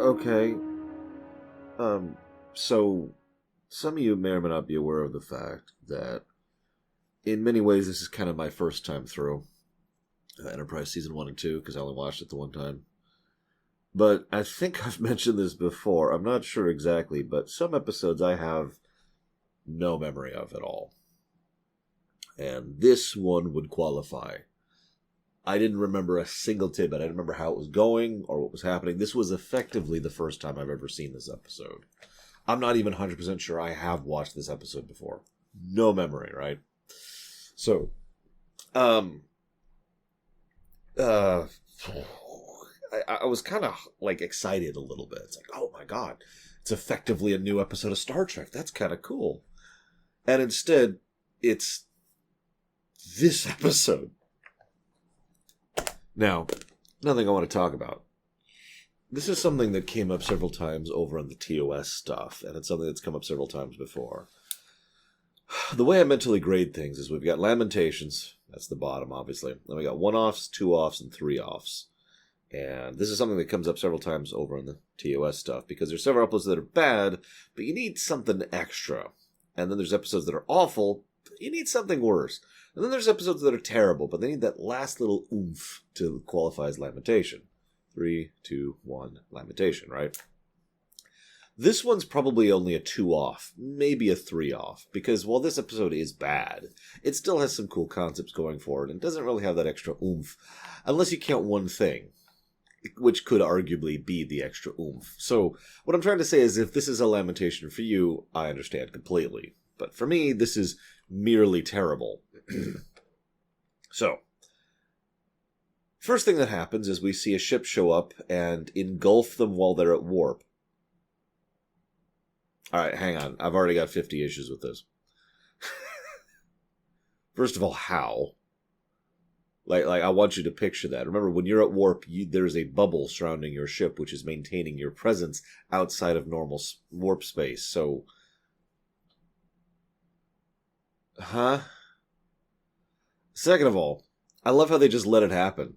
Okay. Um, so some of you may or may not be aware of the fact that in many ways this is kind of my first time through Enterprise Season 1 and 2, because I only watched it the one time. But I think I've mentioned this before. I'm not sure exactly, but some episodes I have no memory of at all. And this one would qualify. I didn't remember a single tidbit. I didn't remember how it was going or what was happening. This was effectively the first time I've ever seen this episode. I'm not even 100% sure I have watched this episode before. No memory, right? So, I was kind of like excited a little bit. It's like, oh my god, it's effectively a new episode of Star Trek. That's kind of cool. And instead, it's this episode. Now, nothing I want to talk about. This is something that came up several times over on the TOS stuff, and it's something that's come up several times before. The way I mentally grade things is we've got Lamentations, that's the bottom, obviously. Then we got 1-offs, 2-offs, and 3-offs. And this is something that comes up several times over on the TOS stuff, because there's several episodes that are bad, but you need something extra. And then there's episodes that are awful, but you need something worse. And then there's episodes that are terrible, but they need that last little oomph to qualify as Lamentation. 3, 2, 1, Lamentation, right? This one's probably only a 2-off, maybe a 3-off, because while this episode is bad, it still has some cool concepts going for it, and doesn't really have that extra oomph, unless you count one thing, which could arguably be the extra oomph. So, what I'm trying to say is, if this is a Lamentation for you, I understand completely. But for me, this is merely terrible. So, first thing that happens is we see a ship show up and engulf them while they're at warp. Alright, hang on. I've already got 50 issues with this. First of all, how? Like I want you to picture that. Remember, when you're at warp, there's a bubble surrounding your ship, which is maintaining your presence outside of normal warp space. So, huh? Second of all, I love how they just let it happen.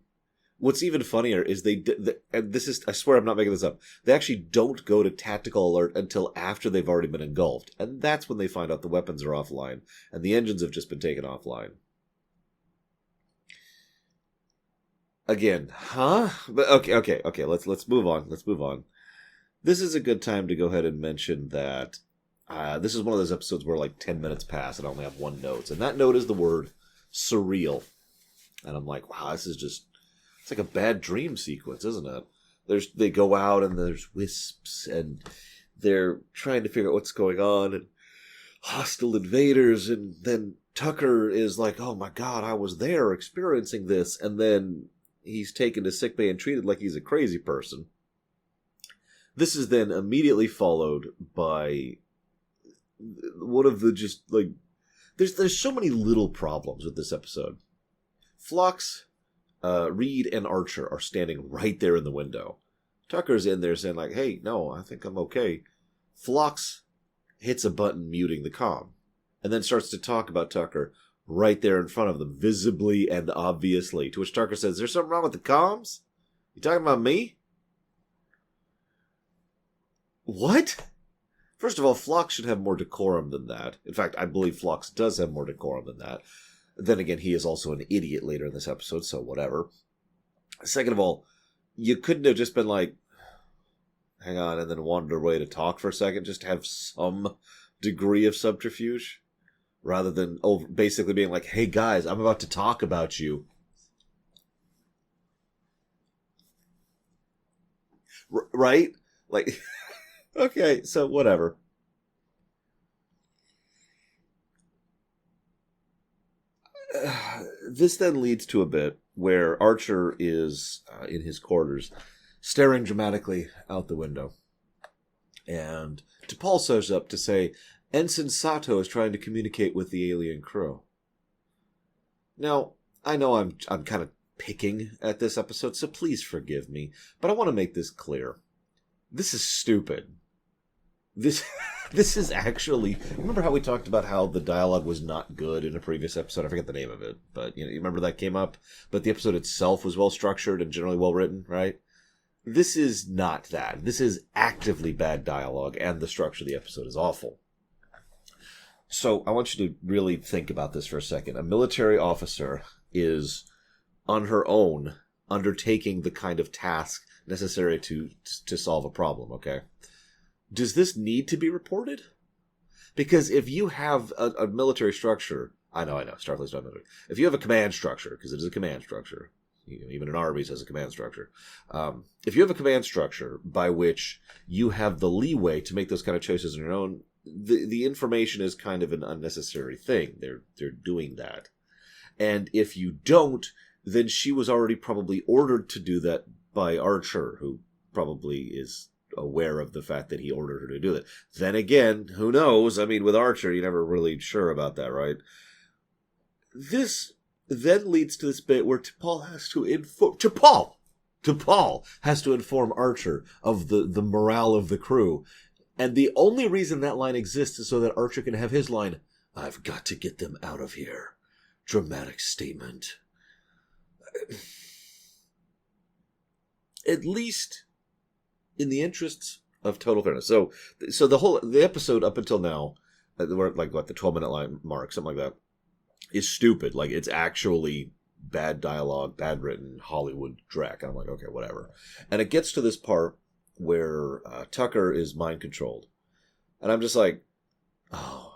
What's even funnier is and this is, I swear I'm not making this up, they actually don't go to tactical alert until after they've already been engulfed. And that's when they find out the weapons are offline, and the engines have just been taken offline. Again, huh? But okay, let's move on. Let's move on. This is a good time to go ahead and mention that this is one of those episodes where like 10 minutes pass and I only have one note. And that note is the word surreal. And I'm like, wow, this is just, it's like a bad dream sequence, isn't it? They go out and there's wisps and they're trying to figure out what's going on and hostile invaders, and then Tucker is like, oh my god, I was there experiencing this, and then he's taken to sickbay and treated like he's a crazy person. This is then immediately followed by one of the just like, there's so many little problems with this episode. Phlox, Reed, and Archer are standing right there in the window. Tucker's in there saying like, hey, no, I think I'm okay. Phlox hits a button muting the comm, and then starts to talk about Tucker right there in front of them, visibly and obviously. To which Tucker says, there's something wrong with the comms? You talking about me? What? First of all, Phlox should have more decorum than that. In fact, I believe Phlox does have more decorum than that. Then again, he is also an idiot later in this episode, so whatever. Second of all, you couldn't have just been like, hang on, and then wandered away to talk for a second, just to have some degree of subterfuge, rather than basically being like, hey guys, I'm about to talk about you. Right? Like, okay, so whatever. This then leads to a bit where Archer is in his quarters, staring dramatically out the window. And T'Pol shows up to say, Ensign Sato is trying to communicate with the alien crew. Now, I know I'm kind of picking at this episode, so please forgive me, but I want to make this clear. This is stupid. This is actually... Remember how we talked about how the dialogue was not good in a previous episode? I forget the name of it, but you remember that came up? But the episode itself was well structured and generally well written, right? This is not that. This is actively bad dialogue, and the structure of the episode is awful. So I want you to really think about this for a second. A military officer is, on her own, undertaking the kind of task necessary to solve a problem, okay? Does this need to be reported? Because if you have a military structure, I know, Starfleet's not military. If you have a command structure, because it is a command structure, even an Arby's has a command structure. If you have a command structure by which you have the leeway to make those kind of choices on your own, the information is kind of an unnecessary thing. They're doing that. And if you don't, then she was already probably ordered to do that by Archer, who probably is aware of the fact that he ordered her to do that. Then again, who knows? I mean, with Archer, you're never really sure about that, right? This then leads to this bit where T'Pol has to inform... T'Pol has to inform Archer of the morale of the crew. And the only reason that line exists is so that Archer can have his line, "I've got to get them out of here." Dramatic statement. At least in the interests of total fairness. So the episode up until now, we're at like what, the 12-minute line mark, something like that, is stupid. Like, it's actually bad dialogue, bad written, Hollywood dreck. And I'm like, okay, whatever. And it gets to this part where Tucker is mind controlled, and I'm just like, oh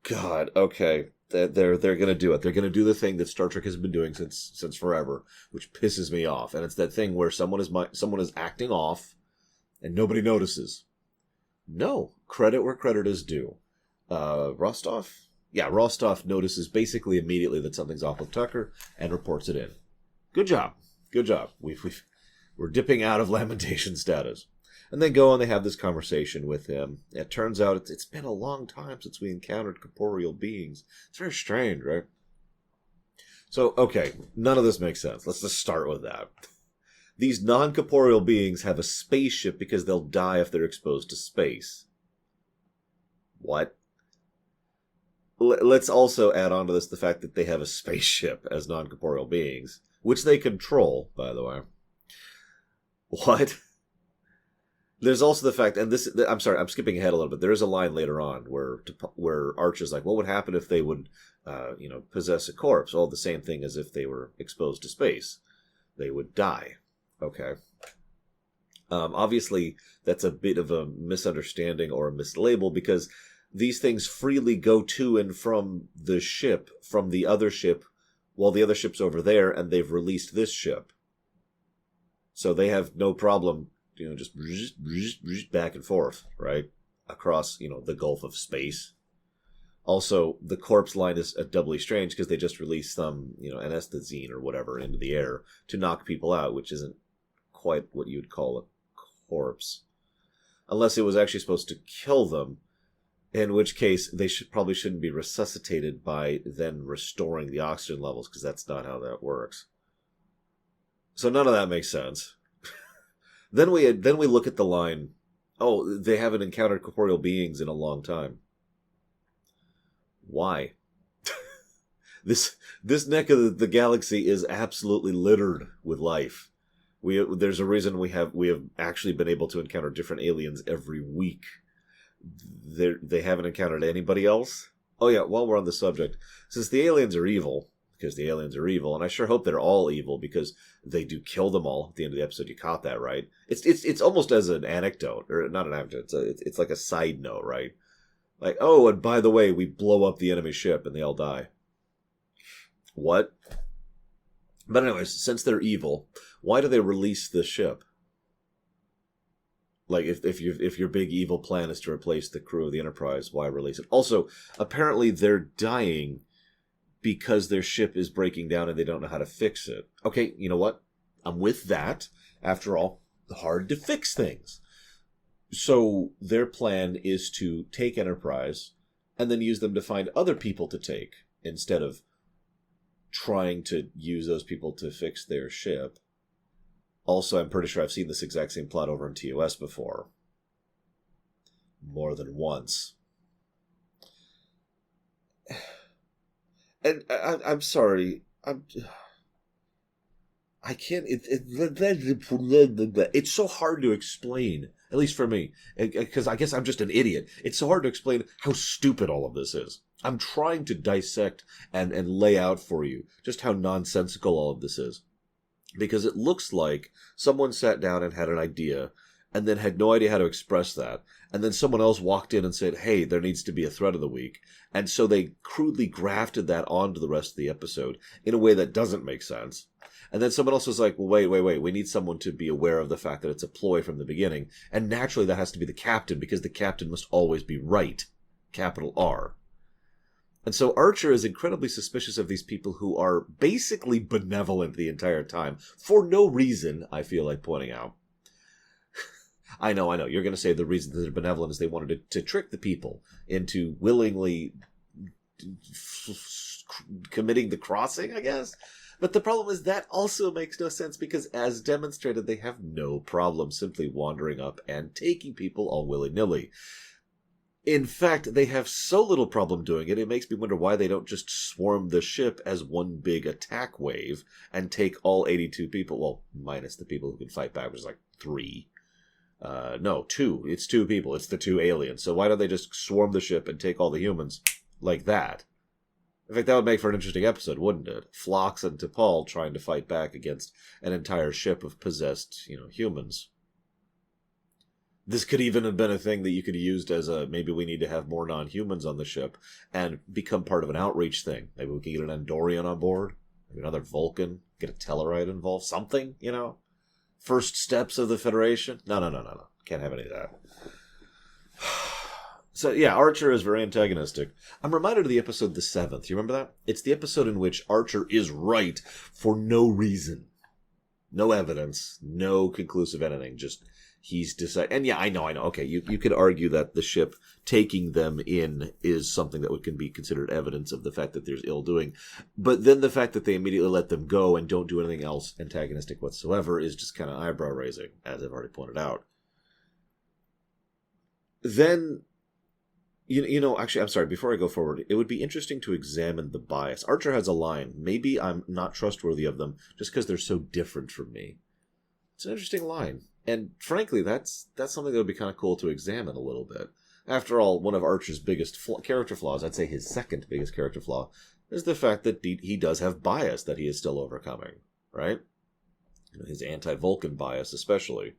God, okay. They're going to do it. They're going to do the thing that Star Trek has been doing since forever, which pisses me off. And it's that thing where someone is acting off, and nobody notices. No, credit where credit is due. Rostov? Yeah, Rostov notices basically immediately that something's off with Tucker and reports it in. Good job. Good job. We're dipping out of lamentation status. And they go and they have this conversation with him. It turns out it's been a long time since we encountered corporeal beings. It's very strange, right? So, okay, none of this makes sense. Let's just start with that. These non-corporeal beings have a spaceship because they'll die if they're exposed to space. What? Let's also add on to this the fact that they have a spaceship as non-corporeal beings, which they control, by the way. What? There's also the fact, and this, I'm sorry, I'm skipping ahead a little bit. There is a line later on where Archer's like, what would happen if they would, possess a corpse? Well, the same thing as if they were exposed to space. They would die. Okay. Obviously, that's a bit of a misunderstanding or a mislabel, because these things freely go to and from the ship, from the other ship, while the other ship's over there, and they've released this ship. So they have no problem, just back and forth, right? Across, the Gulf of Space. Also, the corpse line is doubly strange because they just released some, anesthetizine or whatever into the air to knock people out, which isn't quite what you'd call a corpse. Unless it was actually supposed to kill them, in which case they probably shouldn't be resuscitated by then restoring the oxygen levels, because that's not how that works. So none of that makes sense. Then we look at the line, oh, they haven't encountered corporeal beings in a long time. Why? This neck of the galaxy is absolutely littered with life. There's a reason we have actually been able to encounter different aliens every week. They haven't encountered anybody else? Oh yeah, while we're on the subject, since the aliens are evil, because the aliens are evil, and I sure hope they're all evil, because they do kill them all at the end of the episode. You caught that, right? It's almost as an anecdote, or not an anecdote. It's like a side note, right? Like, oh, and by the way, we blow up the enemy ship and they all die. What? But anyways, since they're evil, why do they release the ship? Like, if your big evil plan is to replace the crew of the Enterprise, why release it? Also, apparently they're dying because their ship is breaking down and they don't know how to fix it. Okay, you know what? I'm with that. After all, hard to fix things. So their plan is to take Enterprise and then use them to find other people to take, instead of trying to use those people to fix their ship. Also, I'm pretty sure I've seen this exact same plot over in TOS before. More than once. And I'm sorry. I can't. It's so hard to explain, at least for me, because I guess I'm just an idiot. It's so hard to explain how stupid all of this is. I'm trying to dissect and lay out for you just how nonsensical all of this is. Because it looks like someone sat down and had an idea and then had no idea how to express that. And then someone else walked in and said, hey, there needs to be a thread of the week. And so they crudely grafted that onto the rest of the episode in a way that doesn't make sense. And then someone else was like, well, wait. We need someone to be aware of the fact that it's a ploy from the beginning. And naturally that has to be the captain, because the captain must always be right. Capital R. And so Archer is incredibly suspicious of these people who are basically benevolent the entire time. For no reason, I feel like pointing out. I know. You're going to say the reason that they're benevolent is they wanted to trick the people into willingly committing the crossing, I guess? But the problem is that also makes no sense, because as demonstrated, they have no problem simply wandering up and taking people all willy-nilly. In fact, they have so little problem doing it, it makes me wonder why they don't just swarm the ship as one big attack wave and take all 82 people, well, minus the people who can fight back, which is like 3. No, 2. It's 2 people. It's the 2 aliens. So why don't they just swarm the ship and take all the humans like that? In fact, that would make for an interesting episode, wouldn't it? Phlox and T'Pol trying to fight back against an entire ship of possessed, humans. This could even have been a thing that you could have used as a, maybe we need to have more non-humans on the ship and become part of an outreach thing. Maybe we can get an Andorian on board, maybe another Vulcan, get a Tellarite involved, something, First steps of the Federation? No. Can't have any of that. So, yeah, Archer is very antagonistic. I'm reminded of the episode The Seventh. You remember that? It's the episode in which Archer is right for no reason. No evidence. No conclusive anything. Just, he's decided. And yeah, I know. Okay, you could argue that the ship taking them in is something that can be considered evidence of the fact that there's ill doing. But then the fact that they immediately let them go and don't do anything else antagonistic whatsoever is just kind of eyebrow raising, as I've already pointed out. Then, actually, I'm sorry, before I go forward, it would be interesting to examine the bias. Archer has a line. Maybe I'm not trustworthy of them just because they're so different from me. It's an interesting line. And frankly, that's something that would be kind of cool to examine a little bit. After all, one of Archer's biggest character flaws, I'd say his second biggest character flaw, is the fact that he does have bias that he is still overcoming, right? His anti-Vulcan bias especially.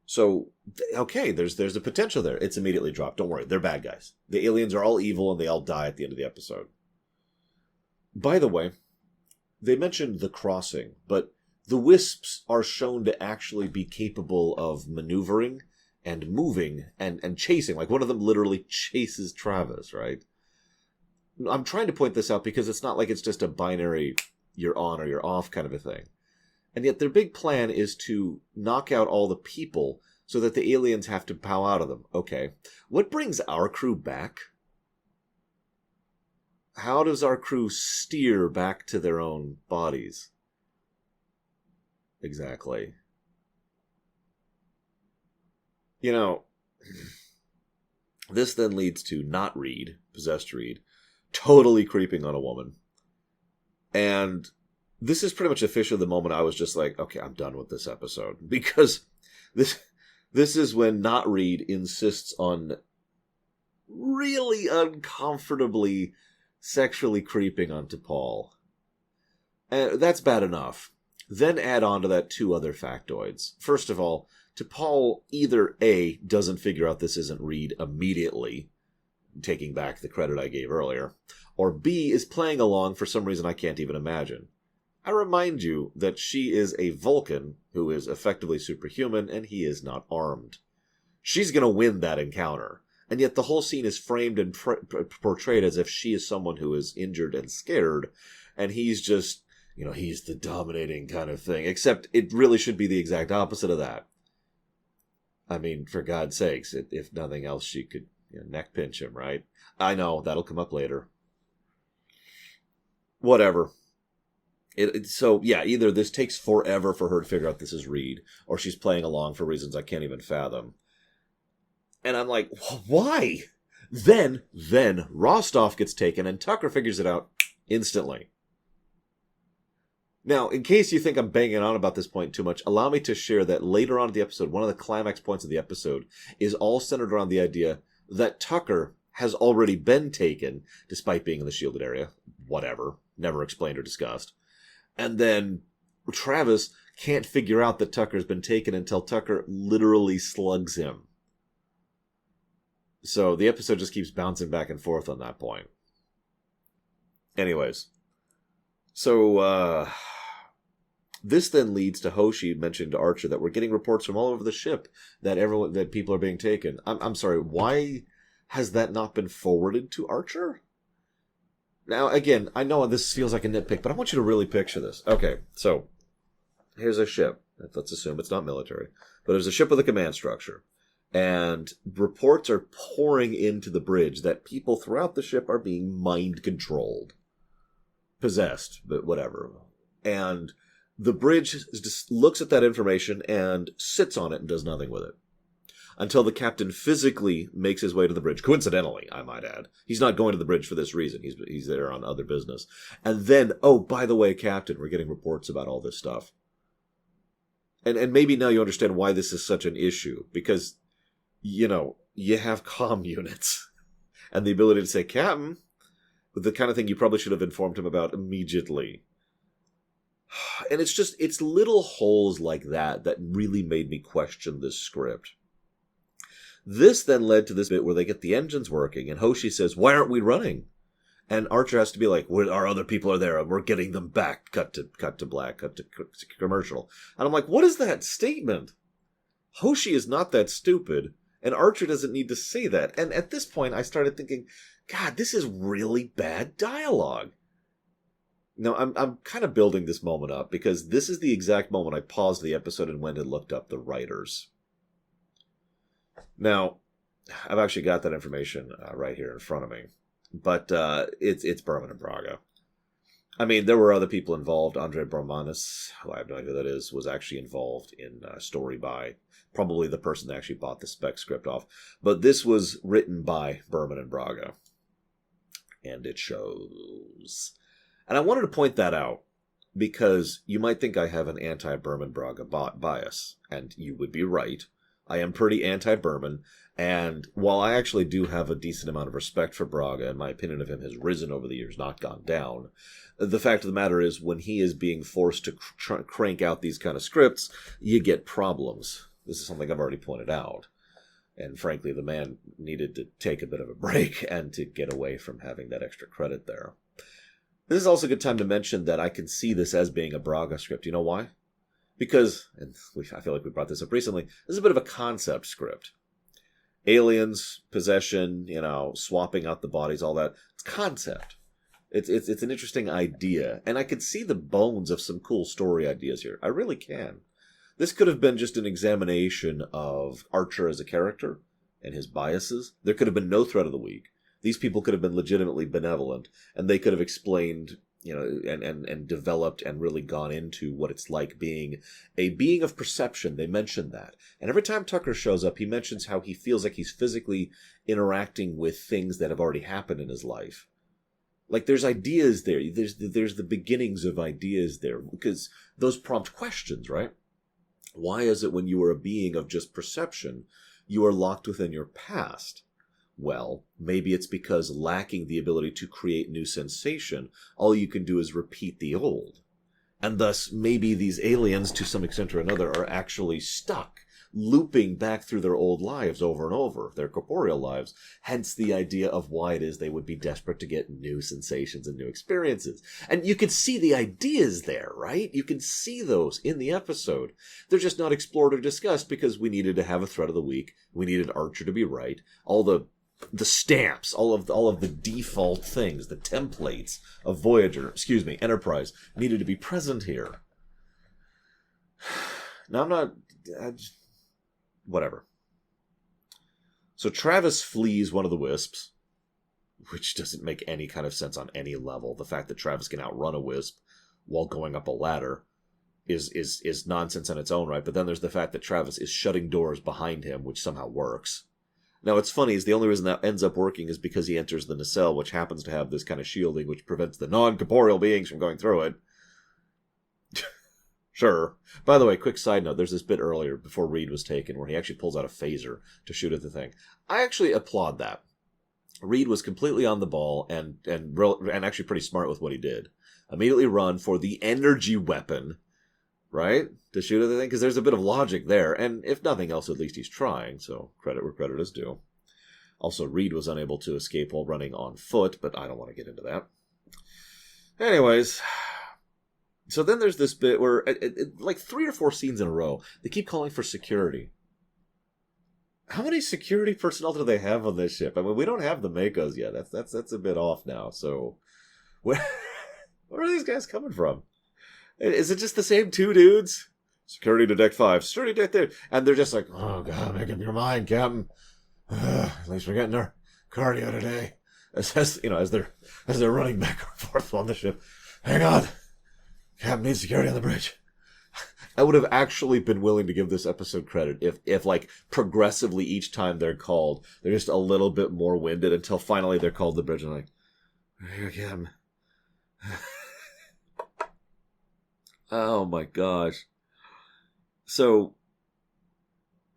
So, okay, there's a potential there. It's immediately dropped. Don't worry, they're bad guys. The aliens are all evil and they all die at the end of the episode. By the way, they mentioned the crossing, but the Wisps are shown to actually be capable of maneuvering and moving and chasing. Like, one of them literally chases Travis, right? I'm trying to point this out because it's not like it's just a binary you're on or you're off kind of a thing. And yet their big plan is to knock out all the people so that the aliens have to bow out of them. Okay. What brings our crew back? How does our crew steer back to their own bodies? Exactly. This then leads to not Reed, possessed Reed, totally creeping on a woman. And this is pretty much officially the moment I was just like, okay, I'm done with this episode. Because this is when Not Reed insists on really uncomfortably sexually creeping on T'Pol. And that's bad enough. Then add on to that 2 other factoids. First of all, T'Pol either A, doesn't figure out this isn't Reed immediately, taking back the credit I gave earlier, or B, is playing along for some reason I can't even imagine. I remind you that she is a Vulcan who is effectively superhuman, and he is not armed. She's going to win that encounter, and yet the whole scene is framed and portrayed as if she is someone who is injured and scared, and he's just, he's the dominating kind of thing, except it really should be the exact opposite of that. I mean, for God's sakes, if nothing else, she could neck pinch him, right? I know, that'll come up later. Whatever. So, yeah, either this takes forever for her to figure out this is Reed, or she's playing along for reasons I can't even fathom. And I'm like, why? Then Rostov gets taken, and Tucker figures it out instantly. Now, in case you think I'm banging on about this point too much, allow me to share that later on in the episode, one of the climax points of the episode is all centered around the idea that Tucker has already been taken, despite being in the shielded area. Whatever. Never explained or discussed. And then Travis can't figure out that Tucker's been taken until Tucker literally slugs him. So the episode just keeps bouncing back and forth on that point. Anyways. So, this then leads to Hoshi mentioning to Archer that we're getting reports from all over the ship that people are being taken. I'm sorry, why has that not been forwarded to Archer? Now, again, I know this feels like a nitpick, but I want you to really picture this. Okay, so here's a ship. Let's assume it's not military, but there's a ship with a command structure. And reports are pouring into the bridge that people throughout the ship are being mind-controlled. Possessed, but whatever. And the bridge just looks at that information and sits on it and does nothing with it. Until the captain physically makes his way to the bridge. Coincidentally, I might add. He's not going to the bridge for this reason. He's there on other business. And then, oh, by the way, Captain, we're getting reports about all this stuff. And maybe now you understand why this is such an issue. Because, you have comm units. And the ability to say, Captain, the kind of thing you probably should have informed him about immediately. And it's little holes like that really made me question this script. This then led to this bit where they get the engines working, and Hoshi says, why aren't we running? And Archer has to be like, our other people are there, and we're getting them back. Cut to black, cut to commercial. And I'm like, what is that statement? Hoshi is not that stupid, and Archer doesn't need to say that. And at this point, I started thinking, God, this is really bad dialogue. Now, I'm kind of building this moment up, because this is the exact moment I paused the episode and went and looked up the writers. Now, I've actually got that information right here in front of me. But it's Berman and Braga. I mean, there were other people involved. Andre Bromanis, who I have no idea who that is, was actually involved in story by probably the person that actually bought the spec script off. But this was written by Berman and Braga. And it shows. And I wanted to point that out, because you might think I have an anti-Berman Braga bias. And you would be right. I am pretty anti-Berman, and while I actually do have a decent amount of respect for Braga, and my opinion of him has risen over the years, not gone down, the fact of the matter is, when he is being forced to crank out these kind of scripts, you get problems. This is something I've already pointed out. And frankly, the man needed to take a bit of a break and to get away from having that extra credit there. This is also a good time to mention that I can see this as being a Braga script. You know why? Because, and I feel like we brought this up recently, this is a bit of a concept script. Aliens, possession, swapping out the bodies, all that. It's concept. It's an interesting idea. And I could see the bones of some cool story ideas here. I really can. This could have been just an examination of Archer as a character and his biases. There could have been no threat of the week. These people could have been legitimately benevolent, and they could have explained and developed and really gone into what it's like being a being of perception. They mentioned that. And every time Tucker shows up, he mentions how he feels like he's physically interacting with things that have already happened in his life. Like, there's ideas there. There's the beginnings of ideas there, because those prompt questions, right? Why is it when you are a being of just perception, you are locked within your past? Well, maybe it's because lacking the ability to create new sensation, all you can do is repeat the old. And thus, maybe these aliens, to some extent or another, are actually stuck, looping back through their old lives over and over, their corporeal lives. Hence the idea of why it is they would be desperate to get new sensations and new experiences. And you can see the ideas there, right? You can see those in the episode. They're just not explored or discussed because we needed to have a threat of the week. We needed Archer to be right. All the stamps, all of the default things, the templates of Enterprise needed to be present here. Now whatever. So Travis flees one of the wisps, which doesn't make any kind of sense on any level. The fact that Travis can outrun a wisp while going up a ladder is nonsense in its own right. But then there's the fact that Travis is shutting doors behind him, which somehow works. Now, what's funny is the only reason that ends up working is because he enters the nacelle, which happens to have this kind of shielding, which prevents the non-corporeal beings from going through it. Sure. By the way, quick side note, there's this bit earlier before Reed was taken where he actually pulls out a phaser to shoot at the thing. I actually applaud that. Reed was completely on the ball and actually pretty smart with what he did. Immediately run for the energy weapon, right? To shoot at the thing, because there's a bit of logic there. And if nothing else, at least he's trying, so credit where credit is due. Also, Reed was unable to escape while running on foot, but I don't want to get into that. Anyways, so then there's this bit where, like 3 or 4 scenes in a row, they keep calling for security. How many security personnel do they have on this ship? I mean, we don't have the Makos yet. That's a bit off now. So, where are these guys coming from? Is it just the same 2 dudes? Security to deck 5. Security deck there. And they're just like, oh, God, make up your mind, Captain. At least we're getting our cardio today. As they're running back and forth on the ship. Hang on. Captain needs security on the bridge. I would have actually been willing to give this episode credit if like progressively each time they're called, they're just a little bit more winded until finally they're called to the bridge and like, here again. Oh my gosh. So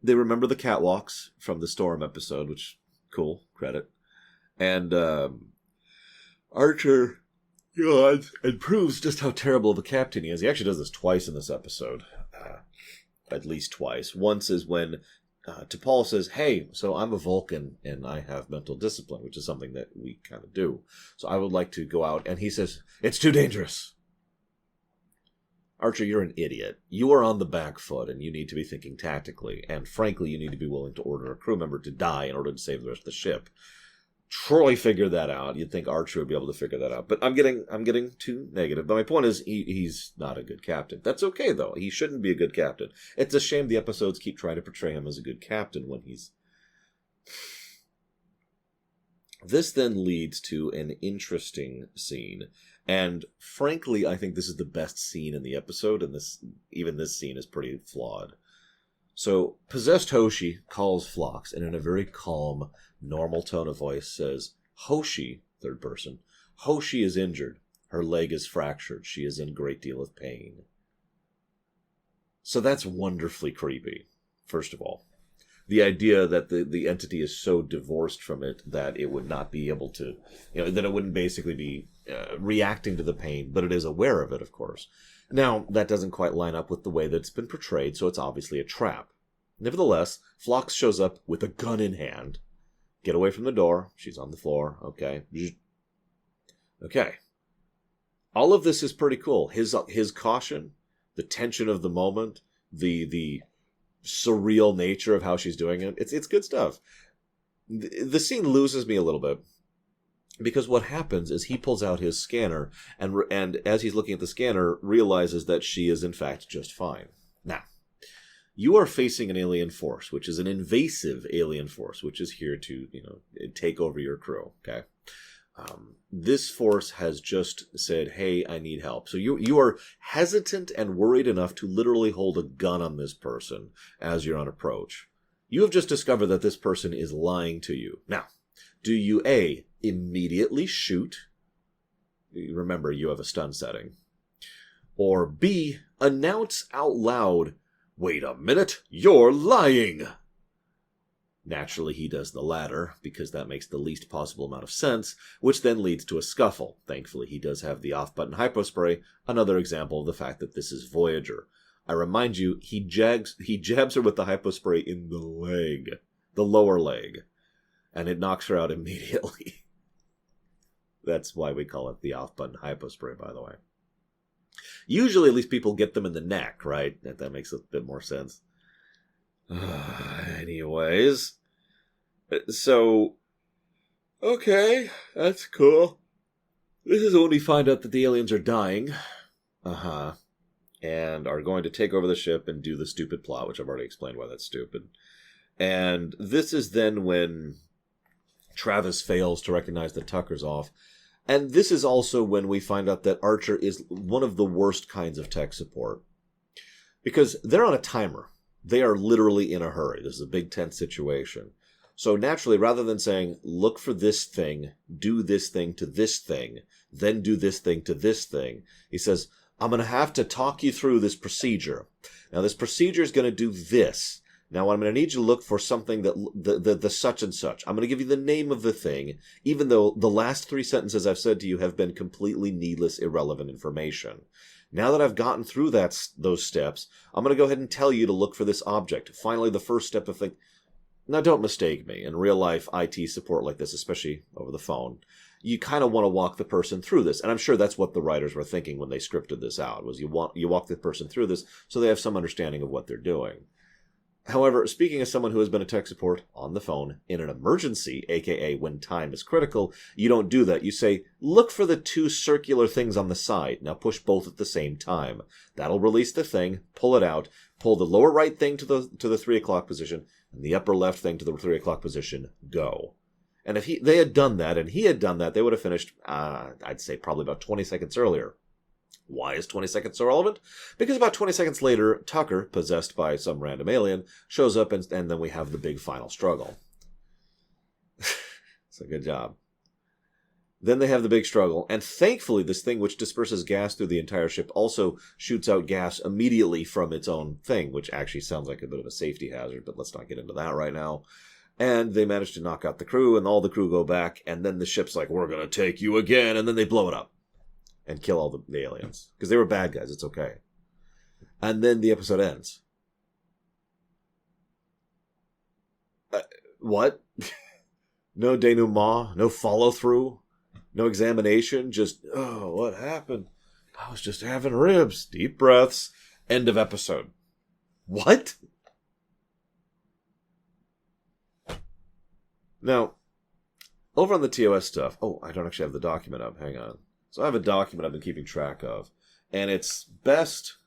they remember the catwalks from the Storm episode, which cool, credit. And Archer goes and proves just how terrible of a captain he is. He actually does this twice in this episode. At least twice. Once is when T'Pol says, hey, so I'm a Vulcan and I have mental discipline, which is something that we kind of do. So I would like to go out. And he says, it's too dangerous. Archer, you're an idiot. You are on the back foot and you need to be thinking tactically. And frankly, you need to be willing to order a crew member to die in order to save the rest of the ship. Troy figured that out. You'd think Archer would be able to figure that out. But I'm getting too negative. But my point is, he's not a good captain. That's okay, though. He shouldn't be a good captain. It's a shame the episodes keep trying to portray him as a good captain when he's... This then leads to an interesting scene. And frankly, I think this is the best scene in the episode. And even this scene is pretty flawed. So, possessed Hoshi calls Phlox and in a very calm, normal tone of voice says, Hoshi, third person, Hoshi is injured. Her leg is fractured. She is in a great deal of pain. So that's wonderfully creepy, first of all. The idea that the entity is so divorced from it that it would not be able to, that it wouldn't basically be reacting to the pain, but it is aware of it, of course. Now, that doesn't quite line up with the way that it's been portrayed, so it's obviously a trap. Nevertheless, Phlox shows up with a gun in hand. Get away from the door. She's on the floor. Okay. Okay. All of this is pretty cool. His caution, the tension of the moment, the surreal nature of how she's doing it. It's good stuff. The scene loses me a little bit. Because what happens is he pulls out his scanner, and as he's looking at the scanner, realizes that she is in fact just fine. Now, you are facing an alien force, which is an invasive alien force, which is here to, take over your crew, okay? This force has just said, hey, I need help. So you are hesitant and worried enough to literally hold a gun on this person as you're on approach. You have just discovered that this person is lying to you. Now, do you, A, immediately shoot? Remember, you have a stun setting. Or B, announce out loud, wait a minute, you're lying! Naturally, he does the latter, because that makes the least possible amount of sense, which then leads to a scuffle. Thankfully, he does have the off-button hypospray, another example of the fact that this is Voyager. I remind you, he jabs her with the hypospray in the leg, the lower leg, and it knocks her out immediately. That's why we call it the off-button hypospray, by the way. Usually, at least people get them in the neck, right? That makes a bit more sense. Anyways. So, okay, that's cool. This is when we find out that the aliens are dying. And are going to take over the ship and do the stupid plot, which I've already explained why that's stupid. And this is then when Travis fails to recognize that Tucker's off. And this is also when we find out that Archer is one of the worst kinds of tech support. Because they're on a timer. They are literally in a hurry. This is a big tense situation. So naturally, rather than saying, look for this thing, do this thing to this thing, then do this thing to this thing, he says, I'm going to have to talk you through this procedure. Now, this procedure is going to do this. Now, I'm going to need you to look for something that the such and such. I'm going to give you the name of the thing, even though the last 3 sentences I've said to you have been completely needless, irrelevant information. Now that I've gotten through those steps, I'm going to go ahead and tell you to look for this object. Finally, the first step of thing. Now, don't mistake me. In real life, IT support like this, especially over the phone, you kind of want to walk the person through this. And I'm sure that's what the writers were thinking when they scripted this out, was you walk the person through this so they have some understanding of what they're doing. However, speaking as someone who has been a tech support on the phone in an emergency, aka when time is critical, you don't do that. You say, look for the 2 circular things on the side. Now push both at the same time. That'll release the thing, pull it out, pull the lower right thing to the 3 o'clock position, and the upper left thing to the 3 o'clock position, go. And if they had done that, and he had done that, they would have finished, I'd say probably about 20 seconds earlier. Why is 20 seconds so relevant? Because about 20 seconds later, Tucker, possessed by some random alien, shows up and then we have the big final struggle. It's a good job. Then they have the big struggle, and thankfully this thing which disperses gas through the entire ship also shoots out gas immediately from its own thing, which actually sounds like a bit of a safety hazard, but let's not get into that right now. And they manage to knock out the crew, and all the crew go back, and then the ship's like, we're going to take you again, and then they blow it up. And kill all the aliens. Because they were bad guys, it's okay. And then the episode ends. What? No denouement? No follow-through? No examination? Just, oh, what happened? I was just having ribs. Deep breaths. End of episode. What? Now, over on the TOS stuff... Oh, I don't actually have the document up. Hang on. So I have a document I've been keeping track of, and it's best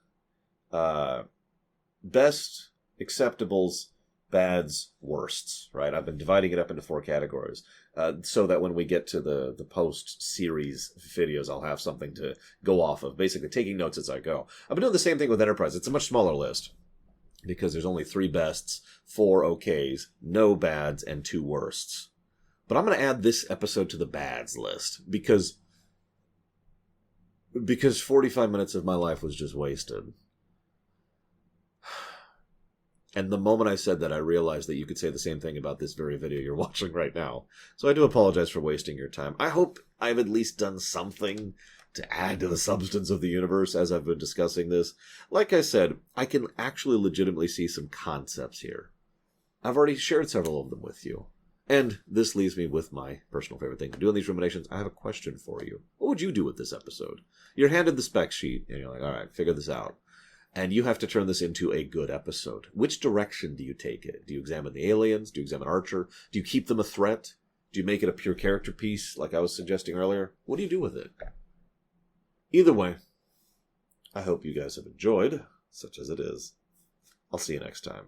acceptables, bads, worsts, right? I've been dividing it up into 4 categories, so that when we get to the post-series videos, I'll have something to go off of, basically taking notes as I go. I've been doing the same thing with Enterprise. It's a much smaller list, because there's only 3 bests, 4 okays, no bads, and 2 worsts. But I'm going to add this episode to the bads list, because 45 minutes of my life was just wasted. And the moment I said that, I realized that you could say the same thing about this very video you're watching right now. So I do apologize for wasting your time. I hope I've at least done something to add to the substance of the universe as I've been discussing this. Like I said, I can actually legitimately see some concepts here. I've already shared several of them with you. And this leaves me with my personal favorite thing. Doing these ruminations, I have a question for you. What would you do with this episode? You're handed the spec sheet, and you're like, all right, figure this out. And you have to turn this into a good episode. Which direction do you take it? Do you examine the aliens? Do you examine Archer? Do you keep them a threat? Do you make it a pure character piece, like I was suggesting earlier? What do you do with it? Either way, I hope you guys have enjoyed, such as it is. I'll see you next time.